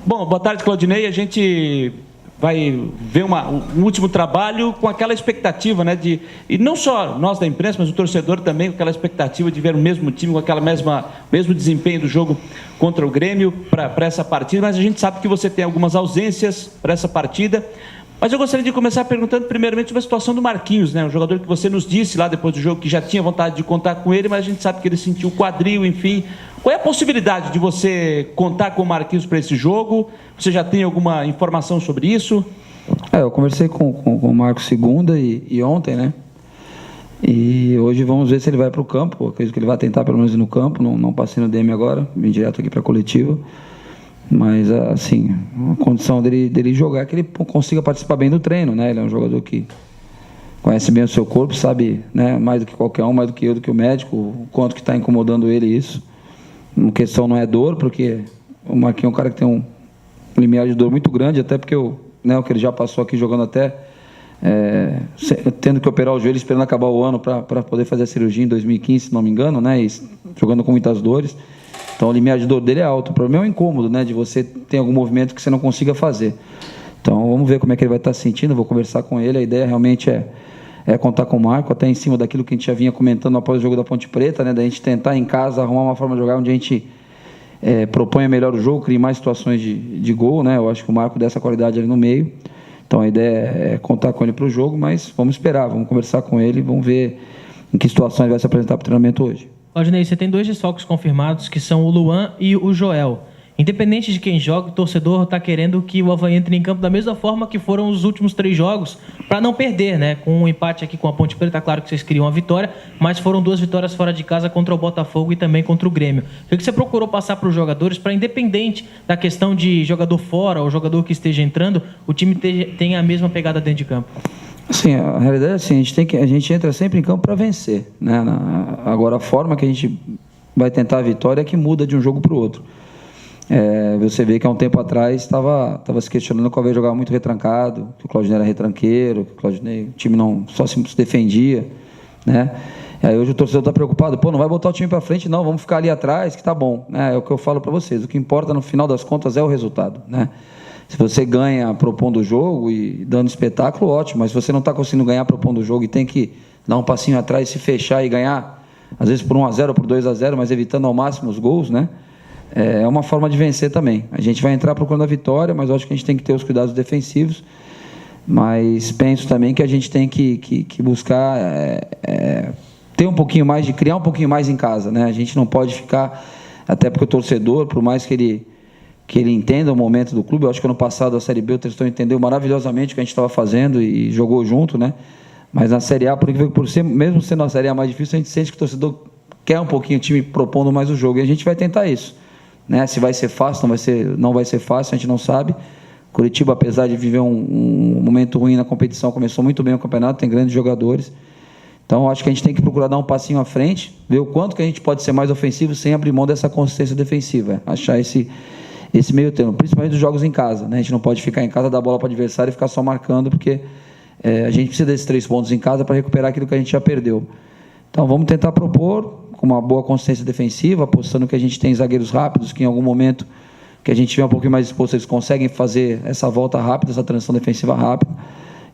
Bom, boa tarde, Claudinei. A gente vai ver um último trabalho com aquela expectativa, né? E não só nós da imprensa, mas o torcedor também, com aquela expectativa de ver o mesmo time, com aquela mesmo desempenho do jogo contra o Grêmio para essa partida. Mas a gente sabe que você tem algumas ausências para essa partida. Mas eu gostaria de começar perguntando primeiramente sobre a situação do Marquinhos, né? Um jogador que você nos disse lá depois do jogo que já tinha vontade de contar com ele, mas a gente sabe que ele sentiu o quadril, enfim. Qual é a possibilidade de você contar com o Marquinhos para esse jogo? Você já tem alguma informação sobre isso? Eu conversei com o Marcos segunda e ontem, né? E hoje vamos ver se ele vai para o campo. Eu acredito que ele vai tentar pelo menos ir no campo, não passei no DM agora, vim direto aqui para a coletiva. Mas, assim, a condição dele jogar é que ele consiga participar bem do treino, né? Ele é um jogador que conhece bem o seu corpo, sabe, né, mais do que qualquer um, mais do que eu, do que o médico, o quanto que está incomodando ele isso. A questão não é dor, porque o Marquinhos é um cara que tem um limiar de dor muito grande, até porque o que ele já passou aqui jogando até, tendo que operar o joelho, esperando acabar o ano para poder fazer a cirurgia em 2015, se não me engano, né, e jogando com muitas dores. Então o limiar de dor dele é alto. O problema é o incômodo, né, de você ter algum movimento que você não consiga fazer. Então vamos ver como é que ele vai estar se sentindo, vou conversar com ele. A ideia realmente é contar com o Marco, até em cima daquilo que a gente já vinha comentando após o jogo da Ponte Preta, né, da gente tentar em casa arrumar uma forma de jogar onde a gente proponha melhor o jogo, crie mais situações de gol, né. Eu acho que o Marco dessa qualidade ali no meio. Então a ideia é contar com ele para o jogo, mas vamos esperar, vamos conversar com ele, vamos ver em que situação ele vai se apresentar para o treinamento hoje. Claudinei, você tem 2 desfalques confirmados, que são o Luan e o Joel. Independente de quem joga, o torcedor está querendo que o Avaí entre em campo da mesma forma que foram os últimos 3 jogos, para não perder, né? Com um empate aqui com a Ponte Preta, claro que vocês queriam a vitória, mas foram 2 vitórias fora de casa contra o Botafogo e também contra o Grêmio. O que você procurou passar para os jogadores, para independente da questão de jogador fora ou jogador que esteja entrando, o time tenha a mesma pegada dentro de campo? Sim, a realidade é assim, a gente entra sempre em campo para vencer, né? Agora a forma que a gente vai tentar a vitória é que muda de um jogo para o outro. Você vê que há um tempo atrás estava se questionando que o Avaí jogava muito retrancado, que o Claudinei era retranqueiro, que o time não só se defendia, né? E aí hoje o torcedor está preocupado, não vai botar o time para frente, não, vamos ficar ali atrás, que tá bom, né? É o que eu falo para vocês, o que importa no final das contas é o resultado, né? Se você ganha propondo o jogo e dando espetáculo, ótimo, mas se você não está conseguindo ganhar propondo o jogo e tem que dar um passinho atrás, se fechar e ganhar, às vezes por 1-0 ou por 2-0, mas evitando ao máximo os gols, né? É uma forma de vencer também. A gente vai entrar procurando a vitória, mas eu acho que a gente tem que ter os cuidados defensivos, mas penso também que a gente tem que buscar ter um pouquinho mais, de criar um pouquinho mais em casa, né? A gente não pode ficar, até porque o torcedor, por mais que ele entenda o momento do clube, eu acho que ano passado a Série B o torcedor entendeu maravilhosamente o que a gente estava fazendo e jogou junto, né? Mas na Série A, mesmo sendo a Série A mais difícil, a gente sente que o torcedor quer um pouquinho o time propondo mais o jogo, e a gente vai tentar isso, né? Se vai ser fácil, não vai ser fácil, a gente não sabe. Curitiba, apesar de viver um momento ruim na competição, começou muito bem o campeonato, tem grandes jogadores. Então, acho que a gente tem que procurar dar um passinho à frente, ver o quanto que a gente pode ser mais ofensivo sem abrir mão dessa consistência defensiva, achar esse meio termo, principalmente dos jogos em casa, né? A gente não pode ficar em casa, dar bola para o adversário e ficar só marcando, porque a gente precisa desses 3 pontos em casa para recuperar aquilo que a gente já perdeu. Então vamos tentar propor com uma boa consistência defensiva, apostando que a gente tem zagueiros rápidos, que em algum momento que a gente tiver um pouquinho mais disposto, eles conseguem fazer essa volta rápida, essa transição defensiva rápida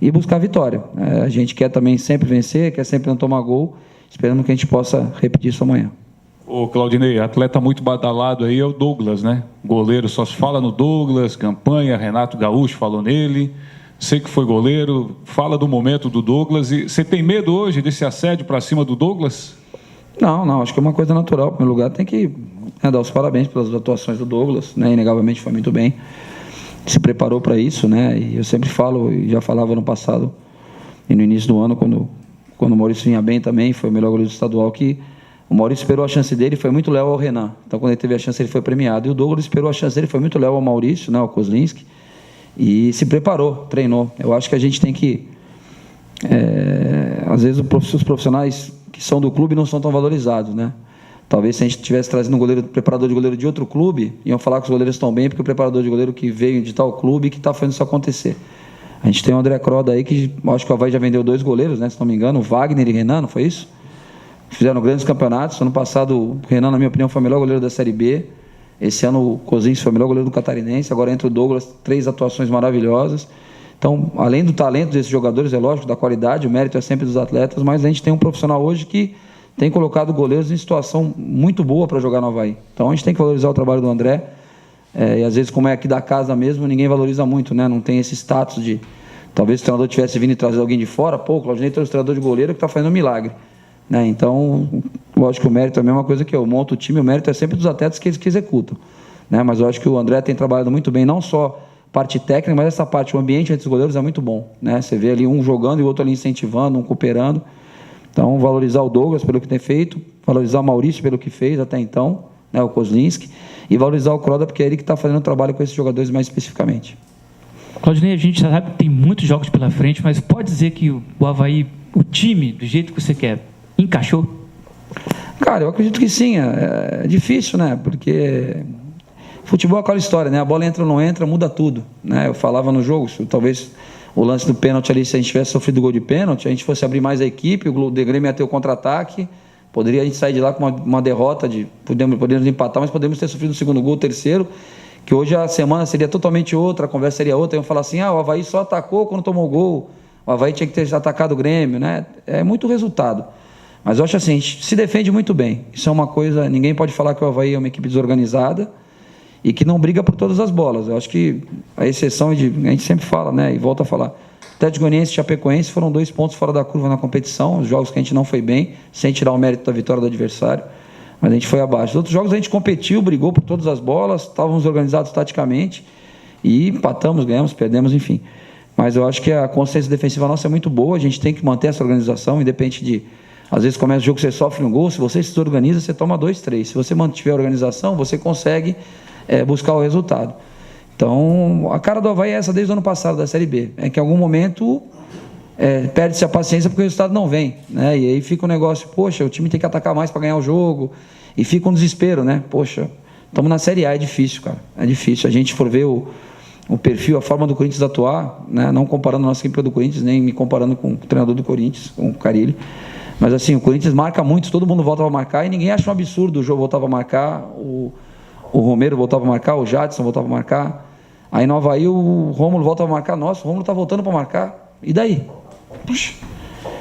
e buscar a vitória. A gente quer também sempre vencer, quer sempre não tomar gol, esperando que a gente possa repetir isso amanhã. Ô Claudinei, atleta muito badalado aí é o Douglas, né? Goleiro, só se fala no Douglas, campanha, Renato Gaúcho falou nele, sei que foi goleiro, fala do momento do Douglas. E você tem medo hoje desse assédio para cima do Douglas? Não, acho que é uma coisa natural. Em primeiro lugar, tem que dar os parabéns pelas atuações do Douglas, né? Inegavelmente foi muito bem, se preparou para isso, né? E eu sempre falo, e já falava no passado e no início do ano, quando o Maurício vinha bem também, foi o melhor goleiro do estadual, que o Maurício esperou a chance dele e foi muito leal ao Renan. Então, quando ele teve a chance, ele foi premiado. E o Douglas esperou a chance dele, foi muito leal ao Maurício, né, ao Kozlinski, e se preparou, treinou. Eu acho que a gente tem que... às vezes, os profissionais que são do clube não são tão valorizados, né? Talvez se a gente tivesse trazido um preparador de goleiro de outro clube, iam falar que os goleiros estão bem, porque o preparador de goleiro que veio de tal clube que está fazendo isso acontecer. A gente tem o André Croda aí, que acho que o Avaí já vendeu 2 goleiros, né, se não me engano, o Wagner e Renan, não foi isso? Fizeram grandes campeonatos. Ano passado, o Renan, na minha opinião, foi o melhor goleiro da Série B. Esse ano o Kozins foi o melhor goleiro do Catarinense, agora entra o Douglas, 3 atuações maravilhosas. Então, além do talento desses jogadores, é lógico, da qualidade, o mérito é sempre dos atletas, mas a gente tem um profissional hoje que tem colocado goleiros em situação muito boa para jogar no Avaí. Então, a gente tem que valorizar o trabalho do André, e às vezes, como é aqui da casa mesmo, ninguém valoriza muito, né? Não tem esse status de... Talvez se o treinador tivesse vindo e trazer alguém de fora, pô, o Claudinei trouxe o treinador de goleiro que está fazendo um milagre. Né? Então, lógico que o mérito é a mesma coisa que eu monto o time, o mérito é sempre dos atletas que executam. Né? Mas eu acho que o André tem trabalhado muito bem, não só parte técnica, mas essa parte, o ambiente entre os goleiros é muito bom. Né? Você vê ali um jogando e o outro ali incentivando, um cooperando. Então, valorizar o Douglas pelo que tem feito, valorizar o Maurício pelo que fez até então, né, o Kozlinski, e valorizar o Croda, porque é ele que está fazendo o trabalho com esses jogadores mais especificamente. Claudinei, a gente sabe que tem muitos jogos pela frente, mas pode dizer que o Avaí, o time, do jeito que você quer, encaixou? Cara, eu acredito que sim. É difícil, né? Porque futebol é aquela história, né? A bola entra ou não entra, muda tudo. Né? Eu falava no jogo, talvez o lance do pênalti ali, se a gente tivesse sofrido gol de pênalti, a gente fosse abrir mais a equipe, o Grêmio ia ter o contra-ataque, poderia a gente sair de lá com uma derrota, podemos empatar, mas podemos ter sofrido o segundo gol, o terceiro, que hoje a semana seria totalmente outra, a conversa seria outra, iam falar assim, o Avaí só atacou quando tomou gol, o Avaí tinha que ter atacado o Grêmio, né? É muito resultado. Mas eu acho assim, a gente se defende muito bem. Isso é uma coisa, ninguém pode falar que o Avaí é uma equipe desorganizada e que não briga por todas as bolas. Eu acho que a exceção a gente sempre fala, né? E volta a falar, Atlético Goianiense e Chapecoense foram 2 pontos fora da curva na competição, os jogos que a gente não foi bem, sem tirar o mérito da vitória do adversário, mas a gente foi abaixo. Os outros jogos a gente competiu, brigou por todas as bolas, estávamos organizados taticamente e empatamos, ganhamos, perdemos, enfim. Mas eu acho que a consciência defensiva nossa é muito boa, a gente tem que manter essa organização, independente de... Às vezes começa o jogo, você sofre um gol, se você se desorganiza, você toma 2, 3. Se você mantiver a organização, você consegue buscar o resultado. Então, a cara do Avaí é essa desde o ano passado, da Série B. É que em algum momento perde-se a paciência porque o resultado não vem. Né? E aí fica o negócio, poxa, o time tem que atacar mais para ganhar o jogo. E fica um desespero, né? Poxa, estamos na Série A, é difícil, cara. É difícil. A gente for ver o perfil, a forma do Corinthians atuar, né? Não comparando a nossa equipe do Corinthians, nem me comparando com o treinador do Corinthians, com o Carille. Mas assim, o Corinthians marca muito, todo mundo volta para marcar e ninguém acha um absurdo o jogo voltar para marcar, o Romero voltava a marcar, o Jadson voltava a marcar. Aí no Avaí o Rômulo volta a marcar, nossa, o Rômulo está voltando para marcar. E daí? Puxa.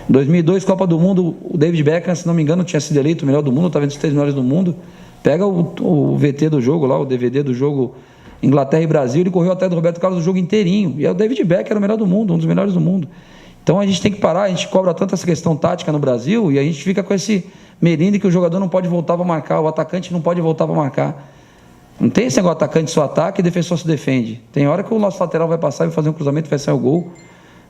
2002, Copa do Mundo, o David Beckham, se não me engano, tinha sido eleito o melhor do mundo, estava entre os 3 melhores do mundo. Pega o VT do jogo lá, o DVD do jogo Inglaterra e Brasil, ele correu até do Roberto Carlos o jogo inteirinho. E o David Beckham era o melhor do mundo, um dos melhores do mundo. Então a gente tem que parar, a gente cobra tanto essa questão tática no Brasil e a gente fica com esse merinde que o jogador não pode voltar para marcar, o atacante não pode voltar para marcar. Não tem esse negócio, atacante só ataca e defensor se defende. Tem hora que o nosso lateral vai passar e vai fazer um cruzamento e vai sair o gol.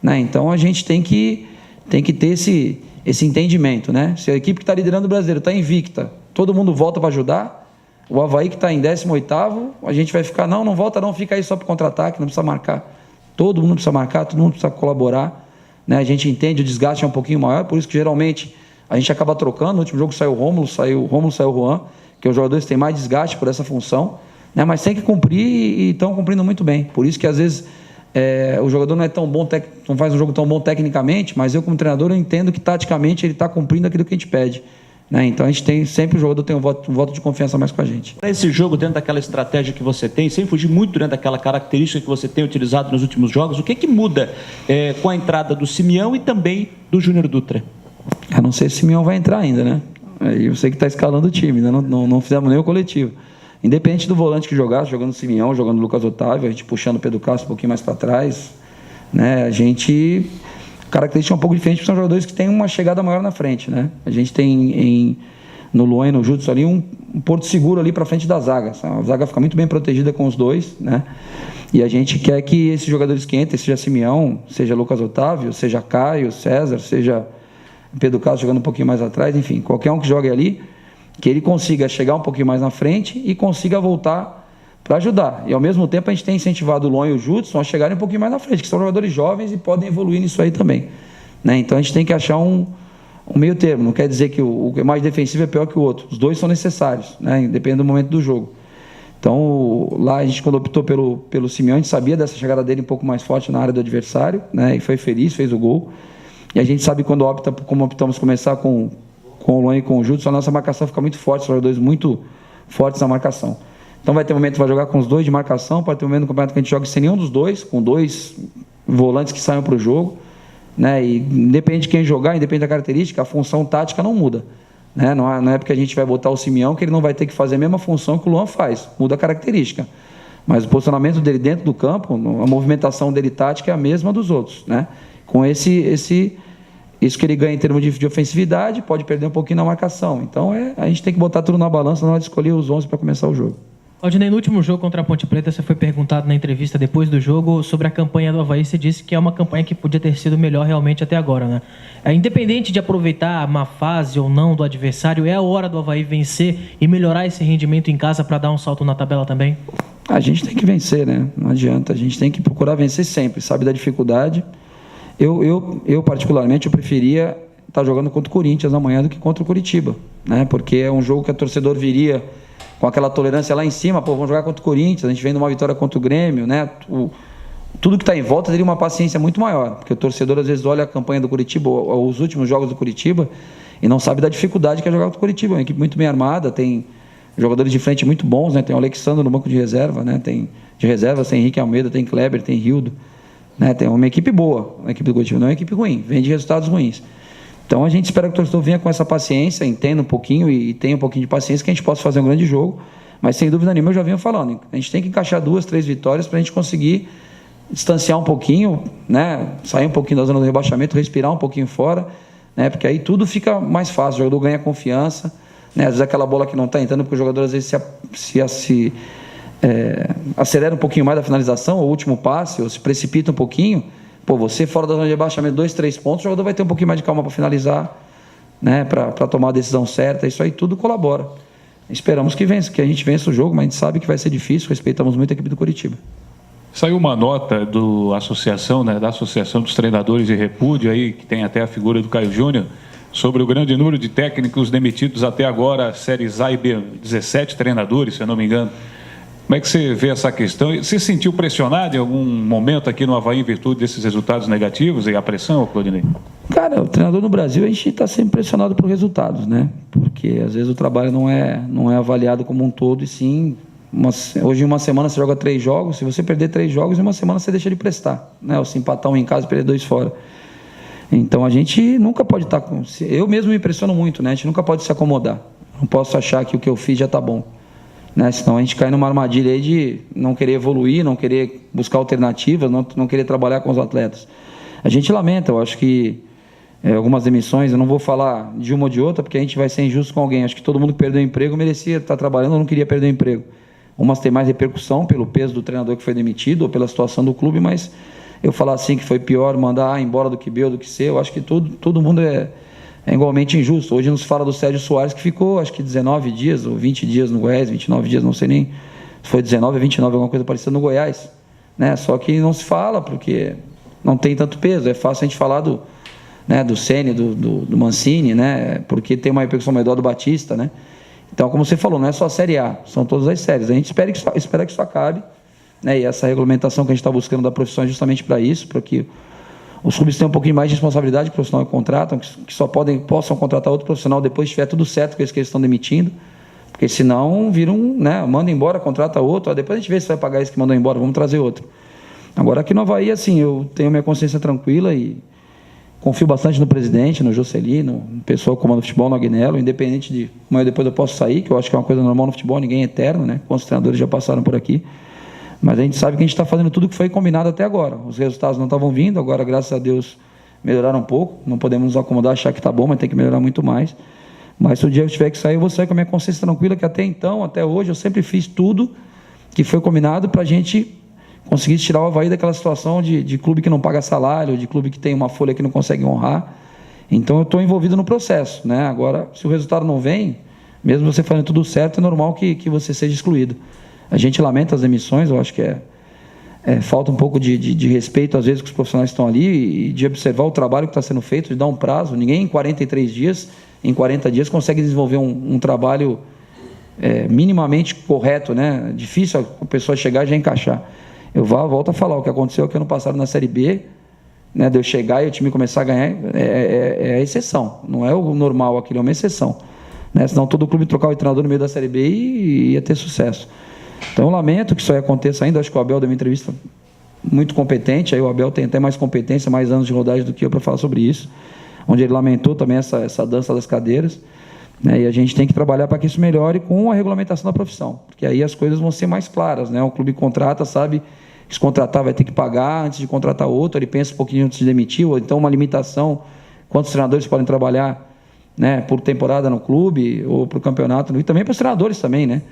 Né? Então a gente tem que ter esse entendimento. Né? Se a equipe que está liderando o brasileiro está invicta, todo mundo volta para ajudar, o Avaí que está em 18º, a gente vai ficar, não volta não, fica aí só para contra-ataque, não precisa marcar. Todo mundo precisa marcar, todo mundo precisa colaborar. Né? A gente entende, o desgaste é um pouquinho maior, por isso que geralmente a gente acaba trocando. No último jogo saiu o Rômulo, saiu o Juan, que os jogadores têm mais desgaste por essa função, né? Mas tem que cumprir e estão cumprindo muito bem. Por isso que às vezes o jogador não é tão bom, não faz um jogo tão bom tecnicamente, mas eu como treinador eu entendo que taticamente ele está cumprindo aquilo que a gente pede. Né? Então a gente tem, sempre o jogador tem um voto de confiança mais com a gente. Para esse jogo, dentro daquela estratégia que você tem, sem fugir muito dentro daquela característica que você tem utilizado nos últimos jogos, o que muda com a entrada do Simeão e também do Júnior Dutra? Eu não sei se o Simeão vai entrar ainda, né? Eu sei que está escalando o time, né? Não fizemos nem o coletivo. Independente do volante que jogasse, jogando o Simeão, jogando o Lucas Otávio, a gente puxando o Pedro Castro um pouquinho mais para trás, né? A gente... característica é um pouco diferente, porque são jogadores que têm uma chegada maior na frente, né? A gente tem no Luan e no Judson ali um porto seguro ali para frente da zaga. A zaga fica muito bem protegida com os dois, né? E a gente quer que esses jogadores que entrem, seja Simeão, seja Lucas Otávio, seja Caio, César, seja Pedro Castro jogando um pouquinho mais atrás, enfim, qualquer um que jogue ali, que ele consiga chegar um pouquinho mais na frente e consiga voltar para ajudar. E ao mesmo tempo a gente tem incentivado o Luan e o Judson a chegarem um pouquinho mais na frente, que são jogadores jovens e podem evoluir nisso aí também. Né? Então a gente tem que achar um meio termo. Não quer dizer que o mais defensivo é pior que o outro. Os dois são necessários, né? Depende do momento do jogo. Então lá a gente, quando optou pelo Simeão, a gente sabia dessa chegada dele um pouco mais forte na área do adversário, né? E foi feliz, fez o gol. E a gente sabe quando como optamos começar com o Luan e com o Judson, a nossa marcação fica muito forte, são jogadores muito fortes na marcação. Então vai ter momento que vai jogar com os 2 de marcação, pode ter momento no campeonato que a gente joga sem nenhum dos 2, com 2 volantes que saiam para o jogo, né? E independente de quem jogar, independente da característica, a função tática não muda, né? Não é porque a gente vai botar o Simeão que ele não vai ter que fazer a mesma função que o Luan faz, muda a característica. Mas o posicionamento dele dentro do campo, a movimentação dele tática é a mesma dos outros, né? Com isso que ele ganha em termos de ofensividade, pode perder um pouquinho na marcação. Então a gente tem que botar tudo na balança na hora de escolher os 11 para começar o jogo. Aldinei, no último jogo contra a Ponte Preta, você foi perguntado na entrevista depois do jogo sobre a campanha do Avaí. Você disse que é uma campanha que podia ter sido melhor realmente até agora, né? Independente de aproveitar a má fase ou não do adversário, é a hora do Avaí vencer e melhorar esse rendimento em casa para dar um salto na tabela também? A gente tem que vencer, né? Não adianta. A gente tem que procurar vencer sempre, sabe da dificuldade. Eu particularmente, eu preferia estar jogando contra o Corinthians amanhã do que contra o Curitiba, né? Porque é um jogo que o torcedor viria com aquela tolerância lá em cima, vamos jogar contra o Corinthians, a gente vem de uma vitória contra o Grêmio, né? Tudo que está em volta teria uma paciência muito maior, porque o torcedor às vezes olha a campanha do Curitiba, ou os últimos jogos do Curitiba, e não sabe da dificuldade que é jogar contra o Curitiba. É uma equipe muito bem armada, tem jogadores de frente muito bons, né? Tem o Alexandre no banco de reserva, né? Tem Henrique Almeida, tem Kleber, tem Rildo, né? Tem uma equipe boa, a equipe do Curitiba não é uma equipe ruim, vem de resultados ruins. Então a gente espera que o torcedor venha com essa paciência, entenda um pouquinho e tenha um pouquinho de paciência, que a gente possa fazer um grande jogo, mas sem dúvida nenhuma eu já venho falando, a gente tem que encaixar 2, 3 vitórias para a gente conseguir distanciar um pouquinho, né? Sair um pouquinho da zona do rebaixamento, respirar um pouquinho fora, né? Porque aí tudo fica mais fácil, o jogador ganha confiança, né? Às vezes aquela bola que não está entrando, porque o jogador às vezes acelera um pouquinho mais da finalização, ou o último passe, ou se precipita um pouquinho. Pô, você fora da zona de rebaixamento, 2, 3 pontos, o jogador vai ter um pouquinho mais de calma para finalizar, né? Para tomar a decisão certa. Isso aí tudo colabora. Esperamos que a gente vença o jogo, mas a gente sabe que vai ser difícil, respeitamos muito a equipe do Curitiba. Saiu uma nota da Associação dos Treinadores de Repúdio, aí, que tem até a figura do Caio Júnior, sobre o grande número de técnicos demitidos até agora, séries A e B, 17 treinadores, se eu não me engano. Como é que você vê essa questão? Você se sentiu pressionado em algum momento aqui no Avaí em virtude desses resultados negativos e a pressão, Claudinei? Cara, o treinador no Brasil, a gente está sempre pressionado por resultados, né? Porque às vezes o trabalho não é avaliado como um todo, e sim, hoje em uma semana você joga 3 jogos, se você perder 3 jogos, em uma semana você deixa de prestar, né? Ou se empatar um em casa e perder 2 fora. Então a gente nunca pode estar com... Eu mesmo me impressiono muito, né? A gente nunca pode se acomodar. Não posso achar que o que eu fiz já está bom, né? Senão a gente cai numa armadilha aí de não querer evoluir, não querer buscar alternativas, não querer trabalhar com os atletas. A gente lamenta, eu acho que algumas demissões, eu não vou falar de uma ou de outra, porque a gente vai ser injusto com alguém. Acho que todo mundo que perdeu o emprego merecia estar trabalhando ou não queria perder o emprego. Umas têm mais repercussão pelo peso do treinador que foi demitido ou pela situação do clube, mas eu falar assim que foi pior mandar embora do que B ou do que C, eu acho que todo mundo é igualmente injusto. Hoje nos fala do Sérgio Soares, que ficou acho que 19 dias ou 20 dias no Goiás, 29 dias, não sei nem se foi 19 ou 29, alguma coisa parecida no Goiás, né? Só que não se fala porque não tem tanto peso. É fácil a gente falar do Ceni, do Mancini, né? Porque tem uma repercussão maior do Batista, né? Então, como você falou, não é só a Série A, são todas as séries. A gente espera que isso acabe, né? E essa regulamentação que a gente está buscando da profissão é justamente para isso, para que os clubes tenham um pouquinho mais de responsabilidade que o profissional que contratam, que só possam contratar outro profissional depois que estiver tudo certo com eles que eles estão demitindo, porque senão né? Manda embora, contrata outro, depois a gente vê se vai pagar esse que mandou embora, vamos trazer outro. Agora aqui no Avaí, assim, eu tenho minha consciência tranquila e confio bastante no presidente, no Jocelino, no pessoal que comanda o futebol, no Agnello, independente de amanhã depois eu posso sair, que eu acho que é uma coisa normal no futebol, ninguém é eterno, né? Quantos treinadores já passaram por aqui. Mas a gente sabe que a gente está fazendo tudo que foi combinado até agora. Os resultados não estavam vindo, agora, graças a Deus, melhoraram um pouco. Não podemos nos acomodar, achar que está bom, mas tem que melhorar muito mais. Mas se o dia eu tiver que sair, eu vou sair com a minha consciência tranquila, que até então, até hoje, eu sempre fiz tudo que foi combinado para a gente conseguir tirar o Avaí daquela situação de clube que não paga salário, de clube que tem uma folha que não consegue honrar. Então, eu estou envolvido no processo, né? Agora, se o resultado não vem, mesmo você fazendo tudo certo, é normal que você seja excluído. A gente lamenta as demissões, eu acho que falta um pouco de respeito, às vezes, com os profissionais que estão ali e de observar o trabalho que está sendo feito, de dar um prazo. Ninguém em 43 dias, em 40 dias, consegue desenvolver um trabalho minimamente correto, né? Difícil a pessoa chegar e já encaixar. Eu volto a falar, o que aconteceu aqui ano passado na Série B, né, de eu chegar e o time começar a ganhar, é a exceção, não é o normal, aquilo é uma exceção, né? Senão todo clube trocar o treinador no meio da Série B e ia ter sucesso. Então, eu lamento que isso aí aconteça ainda. Acho que o Abel deu uma entrevista muito competente. Aí o Abel tem até mais competência, mais anos de rodagem do que eu para falar sobre isso, onde ele lamentou também essa dança das cadeiras. Né? E a gente tem que trabalhar para que isso melhore com a regulamentação da profissão, porque aí as coisas vão ser mais claras. Né? O clube contrata, sabe que se contratar vai ter que pagar antes de contratar outro, ele pensa um pouquinho antes de demitir, ou então uma limitação, quantos treinadores podem trabalhar, né, por temporada no clube ou para o campeonato, e também para os treinadores também, né?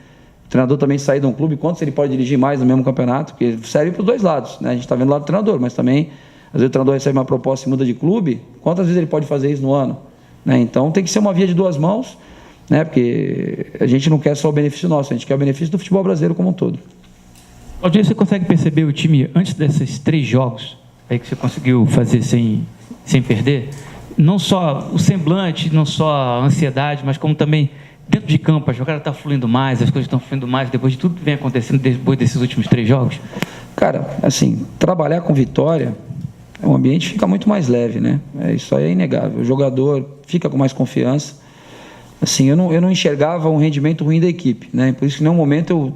O treinador também sair de um clube, quantos ele pode dirigir mais no mesmo campeonato, porque serve para os dois lados, né? A gente está vendo lá do treinador, mas também, às vezes o treinador recebe uma proposta e muda de clube, quantas vezes ele pode fazer isso no ano? Né? Então tem que ser uma via de duas mãos, né? Porque a gente não quer só o benefício nosso, a gente quer o benefício do futebol brasileiro como um todo. Claudinho, você consegue perceber o time antes desses 3 jogos aí que você conseguiu fazer sem perder? Não só o semblante, não só a ansiedade, mas como também dentro de campo, a jogada está fluindo mais, as coisas estão fluindo mais, depois de tudo que vem acontecendo depois desses últimos 3 jogos? Cara, assim, trabalhar com vitória, o ambiente fica muito mais leve, né? Isso aí é inegável. O jogador fica com mais confiança. Assim, eu não enxergava um rendimento ruim da equipe, né? Por isso que em nenhum momento eu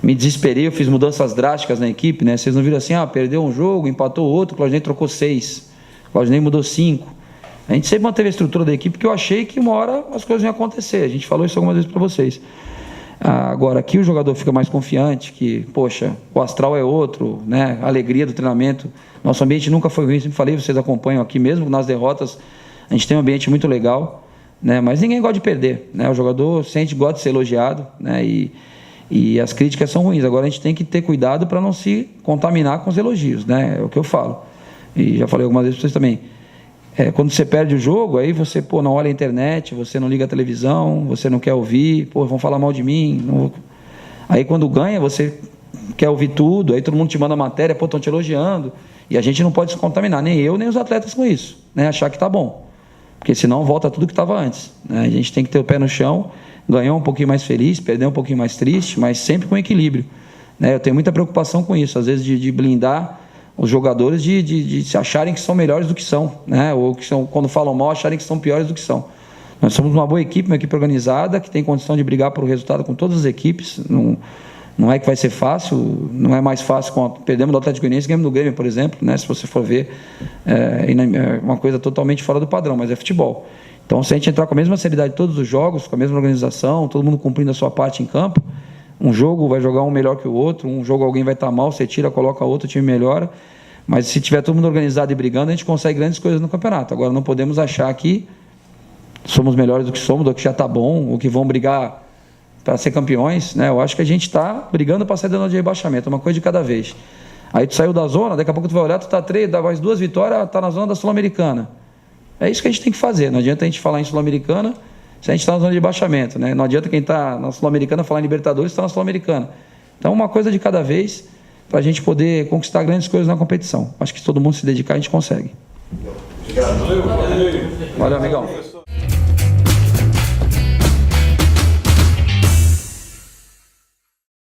me desesperei, eu fiz mudanças drásticas na equipe, né? Vocês não viram assim, perdeu um jogo, empatou outro, o Claudinei trocou 6, o Claudinei mudou 5. A gente sempre manteve a estrutura da equipe, porque eu achei que uma hora as coisas iam acontecer. A gente falou isso algumas vezes para vocês. Agora, aqui o jogador fica mais confiante, que, poxa, o astral é outro, né? A alegria do treinamento. Nosso ambiente nunca foi ruim, sempre falei, vocês acompanham aqui, mesmo nas derrotas, a gente tem um ambiente muito legal, né? Mas ninguém gosta de perder, né? O jogador gosta de ser elogiado, né? E as críticas são ruins. Agora a gente tem que ter cuidado para não se contaminar com os elogios, né? É o que eu falo. E já falei algumas vezes para vocês também. Quando você perde o jogo, aí você não olha a internet, você não liga a televisão, você não quer ouvir, vão falar mal de mim. Não... Aí quando ganha, você quer ouvir tudo, aí todo mundo te manda matéria, estão te elogiando. E a gente não pode se contaminar, nem eu, nem os atletas com isso, né? Achar que tá bom. Porque senão volta tudo que estava antes, né? A gente tem que ter o pé no chão, ganhar um pouquinho mais feliz, perder um pouquinho mais triste, mas sempre com equilíbrio, né? Eu tenho muita preocupação com isso, às vezes de blindar os jogadores de se acharem que são melhores do que são, né? Ou que são, quando falam mal, acharem que são piores do que são. Nós somos uma boa equipe, uma equipe organizada, que tem condição de brigar por resultado com todas as equipes. Não é que vai ser fácil, não é mais fácil. Perdemos do Atlético Goianiense, ganhamos do Grêmio, por exemplo, né? Se você for ver, é uma coisa totalmente fora do padrão, mas é futebol. Então, se a gente entrar com a mesma seriedade de todos os jogos, com a mesma organização, todo mundo cumprindo a sua parte em campo, um jogo vai jogar um melhor que o outro, um jogo alguém vai estar mal, você tira, coloca outro, o time melhora. Mas se tiver todo mundo organizado e brigando, a gente consegue grandes coisas no campeonato. Agora, não podemos achar que somos melhores do que somos, do que já está bom, ou que vão brigar para ser campeões, né? Eu acho que a gente está brigando para sair da zona de rebaixamento, uma coisa de cada vez. Aí tu saiu da zona, daqui a pouco tu vai olhar, tu está 3, dá mais 2 vitórias, está na zona da Sul-Americana. É isso que a gente tem que fazer, não adianta a gente falar em Sul-Americana se a gente está na zona de rebaixamento, né? Não adianta quem está na Sul-Americana falar em Libertadores, está na Sul-Americana. Então, uma coisa de cada vez, para a gente poder conquistar grandes coisas na competição. Acho que se todo mundo se dedicar, a gente consegue. Valeu, amigão.